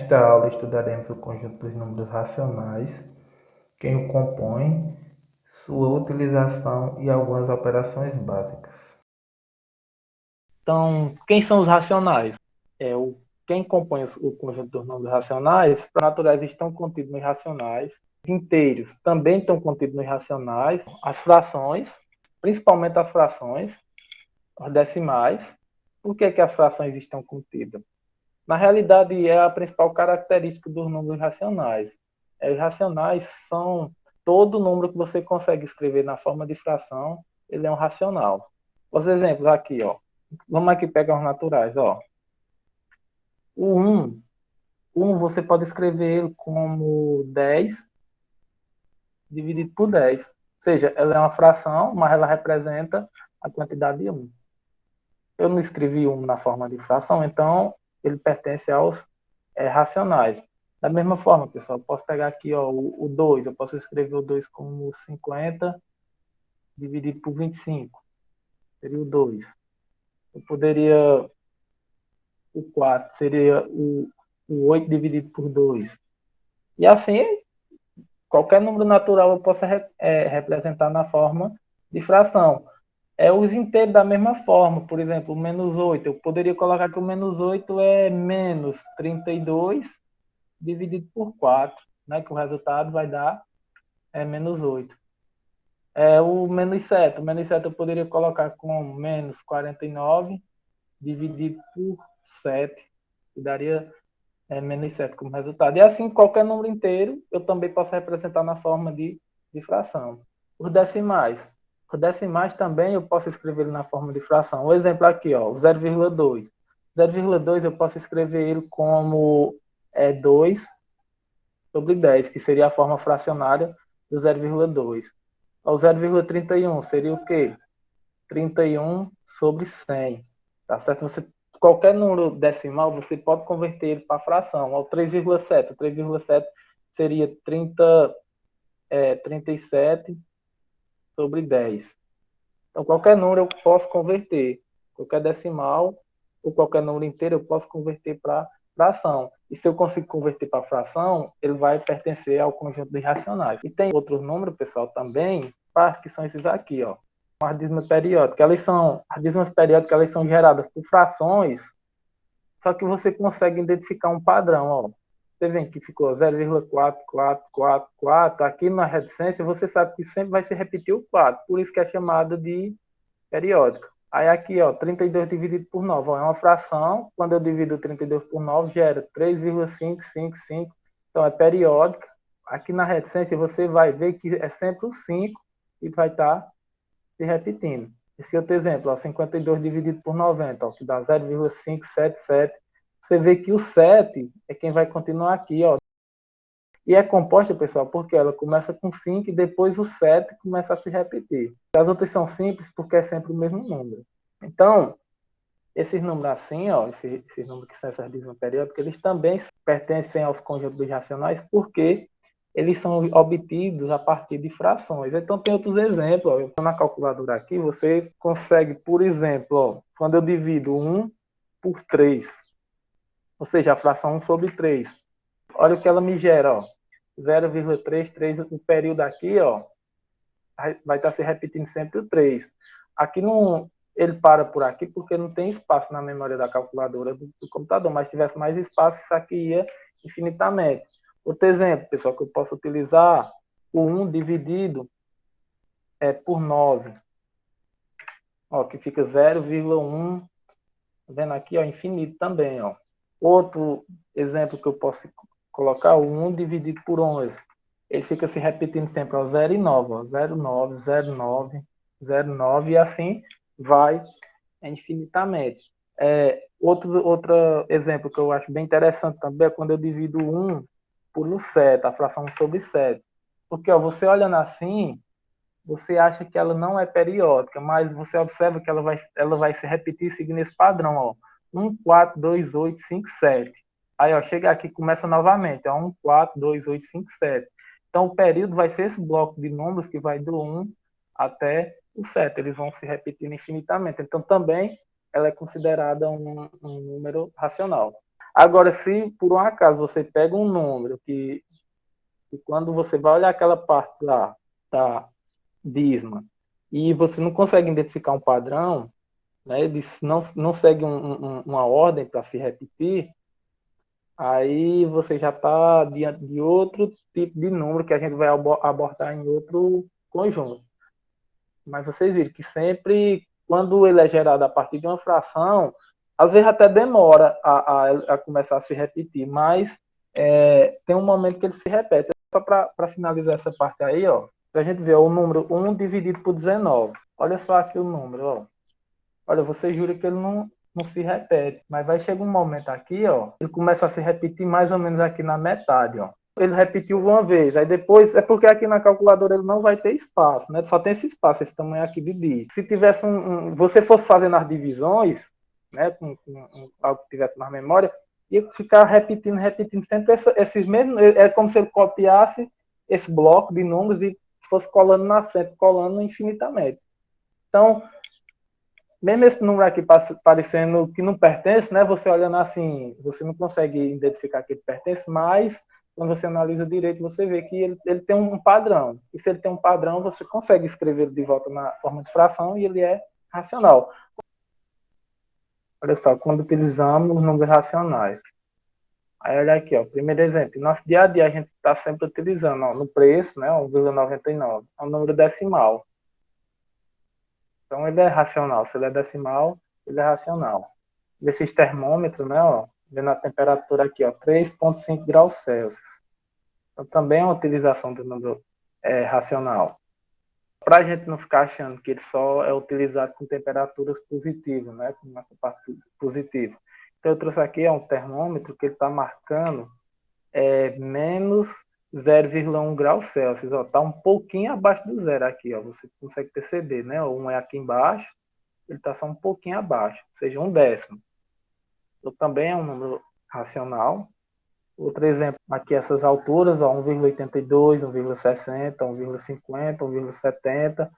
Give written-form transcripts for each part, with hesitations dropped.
Nesta aula estudaremos o conjunto dos números racionais, quem o compõe, sua utilização e algumas operações básicas. Então, quem são os racionais? Quem compõe o conjunto dos números racionais, os naturais estão contidos nos racionais, os inteiros também estão contidos nos racionais, as frações, principalmente as frações, os decimais. Por que as frações estão contidas? Na realidade, é a principal característica dos números racionais. Os racionais são todo número que você consegue escrever na forma de fração, ele é um racional. Os exemplos aqui, ó. Vamos aqui pegar os naturais, ó. O 1 você pode escrever ele como 10 dividido por 10. Ou seja, ela é uma fração, mas ela representa a quantidade de 1. Eu não escrevi 1 na forma de fração, então ele pertence aos racionais. Da mesma forma, pessoal, eu posso pegar aqui ó, o 2, eu posso escrever o 2 como 50 dividido por 25, seria o 2. Eu poderia, o 4 seria o 8 dividido por 2. E assim, qualquer número natural eu posso representar na forma de fração. Os inteiros da mesma forma, por exemplo, o menos 8, eu poderia colocar que o menos 8 é menos 32 dividido por 4, né, que o resultado vai dar menos 8. O menos 7 eu poderia colocar como menos 49 dividido por 7, que daria menos 7 como resultado. E assim, qualquer número inteiro eu também posso representar na forma de fração. Os decimais. Os decimais também eu posso escrever na forma de fração. Um exemplo aqui, ó, o 0,2. 0,2 eu posso escrever ele como 2 sobre 10, que seria a forma fracionária do 0,2. O 0,31 seria o quê? 31 sobre 100. Tá certo? Qualquer número decimal, você pode converter ele para fração. O 3,7. O 3,7 seria 37 sobre 10. Então, qualquer número eu posso converter. Qualquer decimal ou qualquer número inteiro eu posso converter para fração. E se eu consigo converter para fração, ele vai pertencer ao conjunto de racionais. E tem outros números, pessoal, também, que são esses aqui, ó. As dízimas periódicas. As dízimas periódicas elas são geradas por frações, só que você consegue identificar um padrão, ó. Você vê que ficou 0,4444. Aqui na reticência, você sabe que sempre vai se repetir o 4. Por isso que é chamada de periódica. Aí aqui, ó, 32 dividido por 9. Ó, é uma fração. Quando eu divido 32 por 9, gera 3,555. Então, é periódica. Aqui na reticência, você vai ver que é sempre o 5 e vai estar se repetindo. Esse outro exemplo, ó, 52 dividido por 90, ó, que dá 0,577. Você vê que o 7 é quem vai continuar aqui, ó. E é composta, pessoal, porque ela começa com 5 e depois o 7 começa a se repetir. As outras são simples porque é sempre o mesmo número. Então, esses números assim, ó, esses números que são essas dízimas periódicas, eles também pertencem aos conjuntos dos racionais porque eles são obtidos a partir de frações. Então, tem outros exemplos. Ó, eu estou na calculadora aqui, você consegue, por exemplo, ó, quando eu divido 1 por 3, ou seja, a fração 1 sobre 3, olha o que ela me gera, ó, 0,33, o período aqui, ó, vai estar se repetindo sempre o 3. Aqui não, ele para por aqui porque não tem espaço na memória da calculadora do computador, mas se tivesse mais espaço, isso aqui ia infinitamente. Outro exemplo, pessoal, que eu posso utilizar, o 1 dividido por 9, ó, que fica 0,1, vendo aqui, ó, infinito também, ó. Outro exemplo que eu posso colocar, o 1 dividido por 11, ele fica se repetindo sempre, ó, 0 e 9, ó, 0, 9, 0, 9, 0, 9, e assim vai infinitamente. Outro exemplo que eu acho bem interessante também é quando eu divido 1 por 7, a fração 1 sobre 7. Porque ó, você olhando assim, você acha que ela não é periódica, mas você observa que ela vai se repetir seguindo esse padrão, ó. 1, 4, 2, 8, 5, 7. Aí, ó, chega aqui e começa novamente, ó, 1, 4, 2, 8, 5, 7. Então, o período vai ser esse bloco de números que vai do 1 até o 7. Eles vão se repetindo infinitamente. Então, também, ela é considerada um número racional. Agora, se por um acaso você pega um número que quando você vai olhar aquela parte lá da dízima e você não consegue identificar um padrão, né, ele não segue uma ordem para se repetir, aí você já está diante de outro tipo de número que a gente vai abordar em outro conjunto. Mas vocês viram que sempre, quando ele é gerado a partir de uma fração, às vezes até demora a começar a se repetir, mas tem um momento que ele se repete. Só para finalizar essa parte aí, ó, para a gente ver ó, o número 1 dividido por 19. Olha só aqui o número, ó. Olha, você jura que ele não se repete, mas vai chegar um momento aqui, ó, ele começa a se repetir mais ou menos aqui na metade, ó. Ele repetiu uma vez, aí depois, é porque aqui na calculadora ele não vai ter espaço, né? Só tem esse espaço, esse tamanho aqui de dígito. Se tivesse você fosse fazendo as divisões, né, com algo que tivesse na memória, ia ficar repetindo sempre esses mesmos, é como se ele copiasse esse bloco de números e fosse colando na frente, colando infinitamente. Então, mesmo esse número aqui parecendo que não pertence, né? Você olhando assim, você não consegue identificar que ele pertence, mas quando você analisa direito, você vê que ele tem um padrão. E se ele tem um padrão, você consegue escrever de volta na forma de fração e ele é racional. Olha só, quando utilizamos os números racionais. Aí olha aqui, ó, primeiro exemplo. Nosso dia a dia a gente está sempre utilizando ó, no preço, né? 1,99. É um número decimal. Então ele é racional. Se ele é decimal, ele é racional. Desses termômetros, né, ó, vendo a temperatura aqui, ó, 3,5 graus Celsius. Então também é uma utilização do número racional. Para a gente não ficar achando que ele só é utilizado com temperaturas positivas, né, com essa parte positiva. Então eu trouxe aqui um termômetro que ele está marcando menos 0,1 graus Celsius. Está um pouquinho abaixo do zero aqui, ó, você consegue perceber, né? O 1 é aqui embaixo, ele está só um pouquinho abaixo, ou seja, um décimo. Então, também é um número racional. Outro exemplo, aqui essas alturas, 1,82, 1,60, 1,50, 1,70,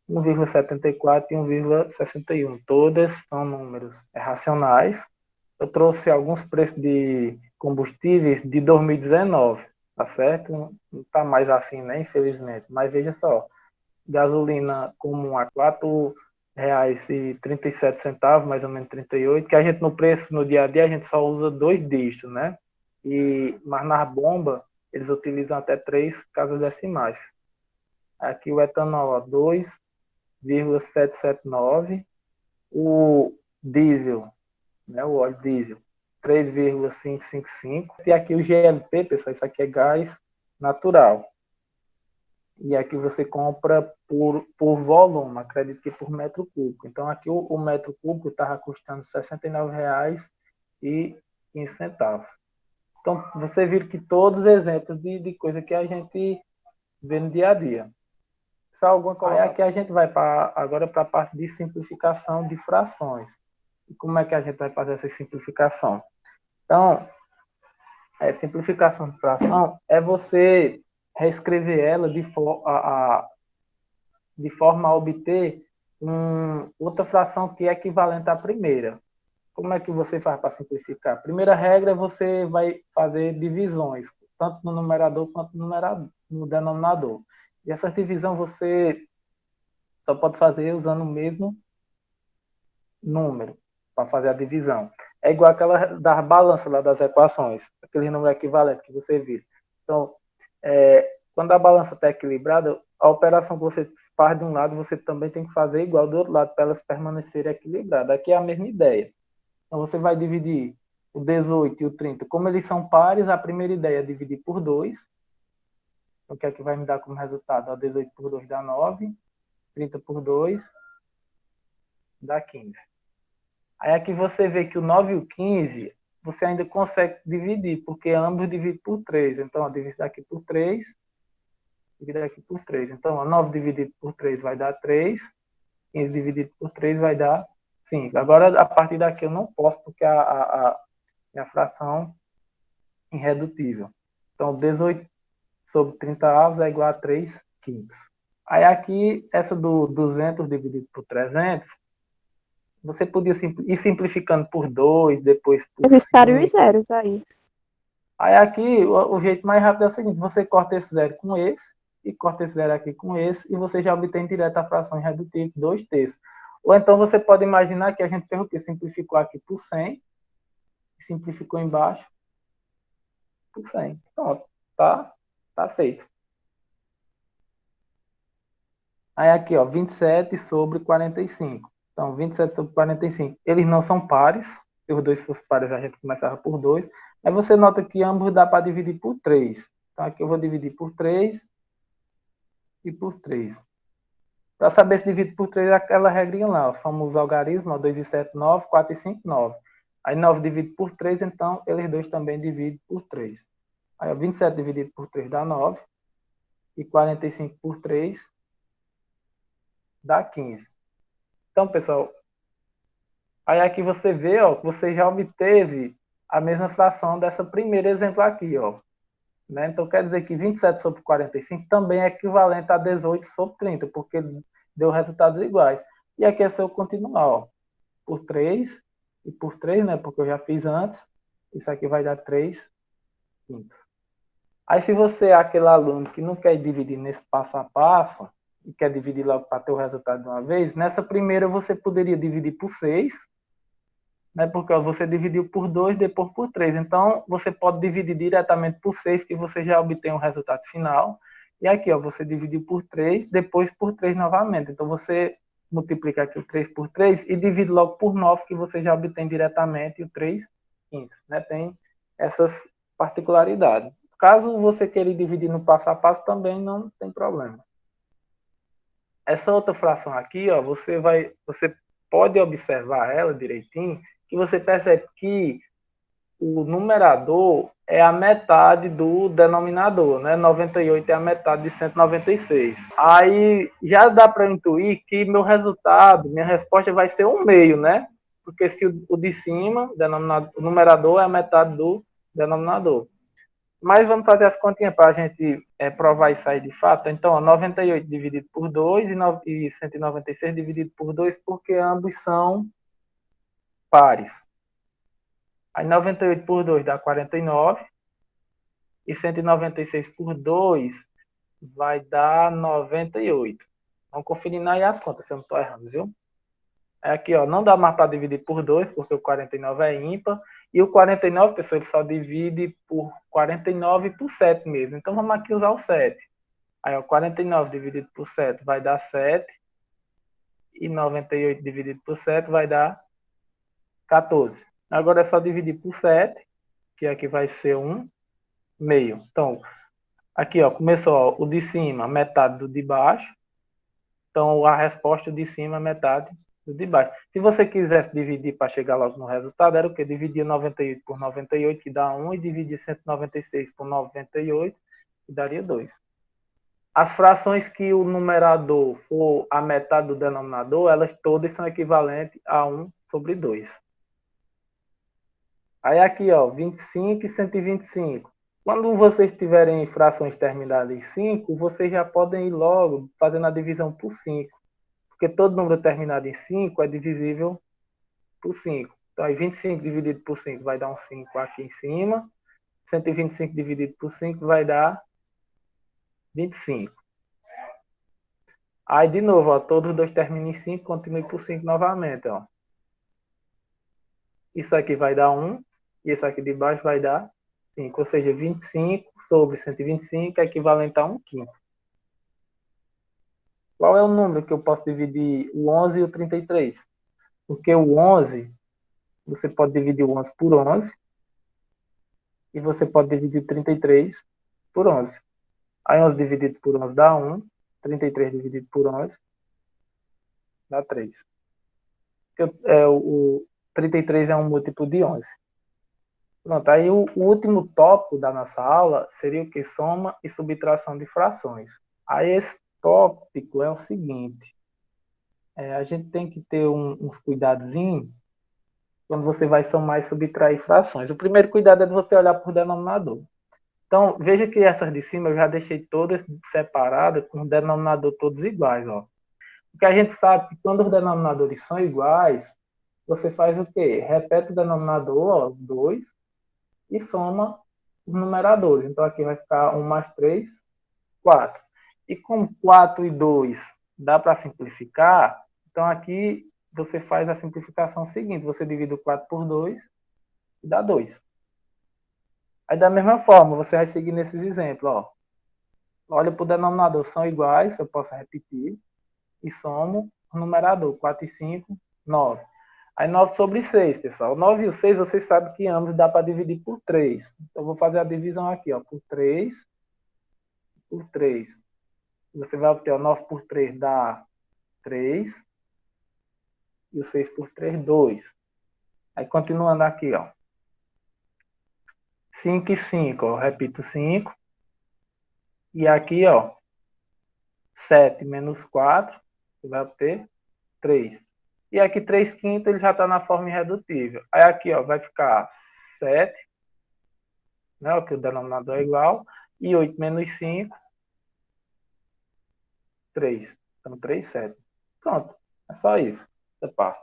1,74 e 1,61. Todas são números racionais. Eu trouxe alguns preços de combustíveis de 2019, tá certo? Não está mais assim, né? Infelizmente. Mas veja só, gasolina comum a R$ 4,37, mais ou menos 38, que a gente no preço, no dia a dia, a gente só usa 2 dígitos, né? Mas na bomba, eles utilizam até 3 casas decimais. Aqui o etanol, 2,779, o diesel, né, o óleo diesel, 3,555, e aqui o GLP, pessoal, isso aqui é gás natural. E aqui você compra por volume, acredito que por metro cúbico. Então aqui o metro cúbico estava custando R$ 69,15. Então você viu que todos os exemplos de coisa que a gente vê no dia a dia. Só alguma coisa. Aí aqui a gente vai agora para a parte de simplificação de frações. E como é que a gente vai fazer essa simplificação? Então, simplificação de fração é você reescrever ela de forma a obter outra fração que é equivalente à primeira. Como é que você faz para simplificar? A primeira regra, você vai fazer divisões, tanto no numerador quanto no denominador. E essa divisão você só pode fazer usando o mesmo número para fazer a divisão. É igual aquela das balanças lá das equações, aquele número equivalente que você viu. Então, quando a balança está equilibrada, a operação que você faz de um lado, você também tem que fazer igual do outro lado para elas permanecerem equilibradas. Aqui é a mesma ideia. Então, você vai dividir o 18 e o 30. Como eles são pares, a primeira ideia é dividir por 2. O que é que vai me dar como resultado? 18 por 2 dá 9. 30 por 2 dá 15. Aí aqui você vê que o 9 e o 15 você ainda consegue dividir, porque ambos dividem por 3. Então, divide daqui por 3, divide daqui por 3. Então, 9 dividido por 3 vai dar 3, 15 dividido por 3 vai dar 5. Agora, a partir daqui eu não posso, porque a fração é irredutível. Então, 18 sobre 30 avos é igual a 3 quintos. Aí aqui, essa do 200 dividido por 300, Você podia ir simplificando por 2, depois por Eles ficaram os 5. zeros aí. Aí aqui, o jeito mais rápido é o seguinte, você corta esse zero com esse, e corta esse zero aqui com esse, e você já obtém direto a fração irredutível, 2/3. Ou então você pode imaginar que a gente fez o quê? Simplificou aqui por 100, simplificou embaixo por 100. Pronto, tá feito. Aí aqui, ó, 27 sobre 45. Então, 27 sobre 45. Eles não são pares. Se os dois fossem pares, a gente começava por 2. Aí você nota que ambos dá para dividir por 3. Então, aqui eu vou dividir por 3 e por 3. Para saber se divide por 3, é aquela regrinha lá. Ó. Somos os algarismos, ó, 2 e 7, 9, 4 e 5, 9. Aí 9 divide por 3, então eles dois também dividem por 3. Aí ó, 27 dividido por 3 dá 9. E 45 por 3 dá 15. Então, pessoal, aí aqui você vê, ó, que você já obteve a mesma fração dessa primeiro exemplo aqui, ó. Né? Então, quer dizer que 27 sobre 45 também é equivalente a 18 sobre 30, porque deu resultados iguais. E aqui é só eu continuar, ó, por 3 e por 3, né, porque eu já fiz antes. Isso aqui vai dar 3 quintos. Aí, se você é aquele aluno que não quer dividir nesse passo a passo, e quer dividir logo para ter o resultado de uma vez, nessa primeira você poderia dividir por 6, né, porque ó, você dividiu por 2, depois por 3. Então, você pode dividir diretamente por 6, que você já obtém o resultado final. E aqui, ó, você dividiu por 3, depois por 3 novamente. Então, você multiplica aqui o 3 por 3 e divide logo por 9, que você já obtém diretamente o 3 quintos. Né? Tem essas particularidades. Caso você queira dividir no passo a passo, também não tem problema. Essa outra fração aqui, ó, você pode observar ela direitinho, que você percebe que o numerador é a metade do denominador, né? 98 é a metade de 196. Aí já dá para intuir que meu resultado, minha resposta vai ser 1/2, né? Porque se o de cima, o numerador é a metade do denominador. Mas vamos fazer as continhas para a gente provar isso aí de fato. Então, ó, 98 dividido por 2 e 196 dividido por 2, porque ambos são pares. Aí 98 por 2 dá 49. E 196 por 2 vai dar 98. Vamos conferindo aí as contas, se eu não estou errando, viu? Aqui, ó, não dá mais para dividir por 2, porque o 49 é ímpar. E o 49, pessoal, ele só divide por 49 e por 7 mesmo. Então, vamos aqui usar o 7. Aí, ó, 49 dividido por 7 vai dar 7. E 98 dividido por 7 vai dar 14. Agora é só dividir por 7, que aqui vai ser 1/2. Então, aqui, ó, começou ó, o de cima, metade do de baixo. Então, a resposta de cima é metade do de baixo. Se você quisesse dividir para chegar logo no resultado, era o quê? Dividir 98 por 98, que dá 1, e dividir 196 por 98, que daria 2. As frações que o numerador for a metade do denominador, elas todas são equivalentes a 1 sobre 2. Aí aqui, ó, 25 e 125. Quando vocês tiverem frações terminadas em 5, vocês já podem ir logo fazendo a divisão por 5. Porque todo número terminado em 5 é divisível por 5. Então, aí 25 dividido por 5 vai dar um 5 aqui em cima. 125 dividido por 5 vai dar 25. Aí, de novo, ó, todos os dois terminam em 5, continue por 5 novamente. Ó. Isso aqui vai dar 1, e esse aqui de baixo vai dar 5, ou seja, 25 sobre 125 é equivalente a 1/5. Qual é o número que eu posso dividir o 11 e o 33? Porque o 11, você pode dividir o 11 por 11, e você pode dividir 33 por 11. Aí 11 dividido por 11 dá 1, 33 dividido por 11 dá 3. O 33 é um múltiplo de 11. Pronto, aí o último tópico da nossa aula seria o que? Soma e subtração de frações. Aí esse tópico é o seguinte, a gente tem que ter uns cuidadozinhos quando você vai somar e subtrair frações. O primeiro cuidado é de você olhar para o denominador. Então, veja que essas de cima eu já deixei todas separadas com o denominador todos iguais. Ó. Porque a gente sabe que quando os denominadores são iguais, você faz o quê? Repete o denominador, ó, 2, e soma os numeradores. Então, aqui vai ficar 1 mais 3, 4. E como 4 e 2 dá para simplificar, então aqui você faz a simplificação seguinte. Você divide o 4 por 2 e dá 2. Aí, da mesma forma, você vai seguir nesses exemplos. Ó. Olha para o denominador, são iguais, eu posso repetir. E somo o numerador, 4 e 5, 9. Aí 9 sobre 6, pessoal. 9 e o 6, vocês sabem que ambos dá para dividir por 3. Então, eu vou fazer a divisão aqui, ó, por 3, por 3. Você vai obter, ó, 9 por 3 dá 3. E o 6 por 3, 2. Aí, continuando aqui, ó. 5 e 5, ó, repito 5. E aqui, ó, 7 menos 4, você vai obter 3. E aqui 3 quintos ele já está na forma irredutível. Aí aqui, ó, vai ficar 7, né, que o denominador é igual, e 8 menos 5, 3. Então 3, 7. Pronto, é só isso. Essa parte.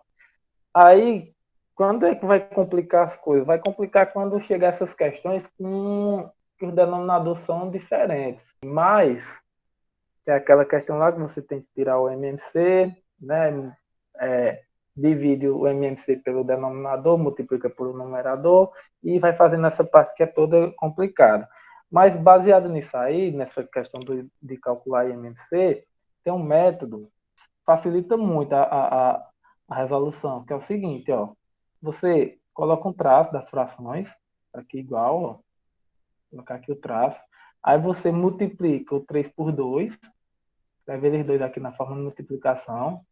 Aí, quando é que vai complicar as coisas? Vai complicar quando chegar essas questões com que os denominadores são diferentes. Mas, é aquela questão lá que você tem que tirar o MMC, né? Divide o MMC pelo denominador, multiplica por numerador e vai fazendo essa parte que é toda complicada. Mas baseado nisso aí, nessa questão de calcular MMC, tem um método que facilita muito a resolução, que é o seguinte, ó. Você coloca um traço das frações, aqui igual, ó, colocar aqui o traço, aí você multiplica o 3 por 2, vai ver eles dois aqui na forma de multiplicação.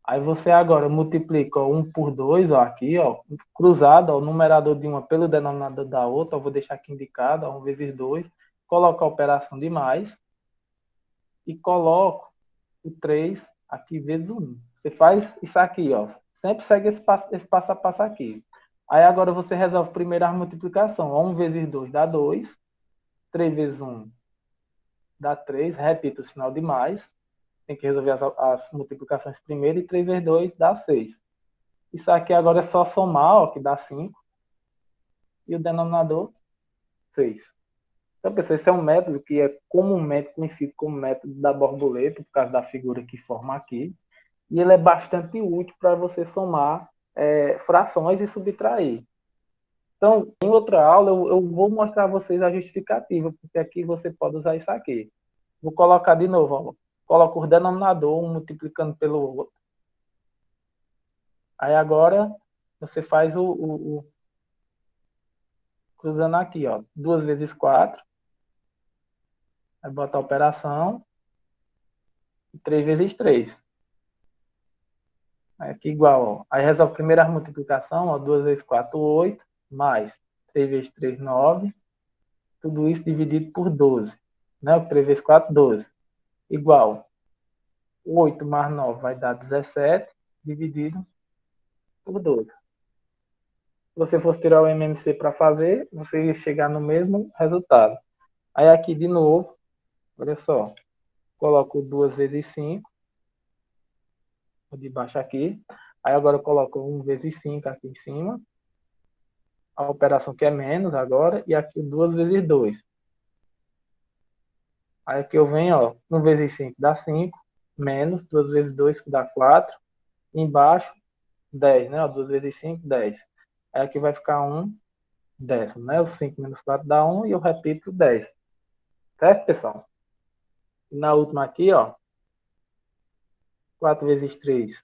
Aí você agora multiplica 1 por 2, ó, aqui, ó, cruzado, ó, o numerador de uma pelo denominador da outra, eu vou deixar aqui indicado, ó, 1 vezes 2, coloco a operação de mais e coloco o 3 aqui vezes 1. Você faz isso aqui, ó, sempre segue esse passo a passo aqui. Aí agora você resolve primeiro a multiplicação, ó, 1 vezes 2 dá 2, 3 vezes 1 dá 3, repito o sinal de mais, tem que resolver as multiplicações primeiro, e 3 vezes 2 dá 6. Isso aqui agora é só somar, ó, que dá 5, e o denominador 6. Então, pessoal, esse é um método que é comumente conhecido como método da borboleta, por causa da figura que forma aqui, e ele é bastante útil para você somar frações e subtrair. Então, em outra aula, eu vou mostrar a vocês a justificativa, porque aqui você pode usar isso aqui. Vou colocar de novo, ó. Coloco o denominador, um multiplicando pelo outro. Aí agora, você faz cruzando aqui, ó. 2 vezes 4. Aí bota a operação. 3 vezes 3. Aí aqui igual, ó. Aí resolve a primeira multiplicação, ó. 2 vezes 4, 8. Mais 3 vezes 3, 9. Tudo isso dividido por 12. Né? 3 vezes 4, 12. Igual. 8 mais 9 vai dar 17. Dividido por 12. Se você fosse tirar o MMC para fazer, você ia chegar no mesmo resultado. Aí aqui de novo, olha só. Coloco 2 vezes 5. De baixo aqui. Aí agora eu coloco 1 vezes 5 aqui em cima. A operação que é menos agora. E aqui 2 vezes 2. Aí aqui eu venho, ó. 1 vezes 5 dá 5. Menos 2 vezes 2 que dá 4. Embaixo, 10, né? Ó, 2 vezes 5, 10. Aí aqui vai ficar 1 décimo, né? O 5 menos 4 dá 1 e eu repito 10. Certo, pessoal? E na última aqui, ó. 4 vezes 3.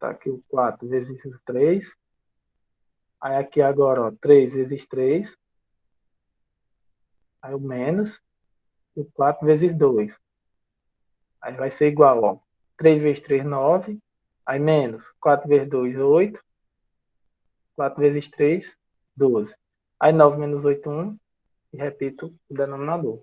Tá aqui o 4 vezes 3. Aí aqui agora, ó. 3 vezes 3. Aí o menos. E 4 vezes 2. Aí vai ser igual, ó. 3 vezes 3, 9. Aí menos 4 vezes 2, 8. 4 vezes 3, 12. Aí 9 menos 8, 1. E repito o denominador.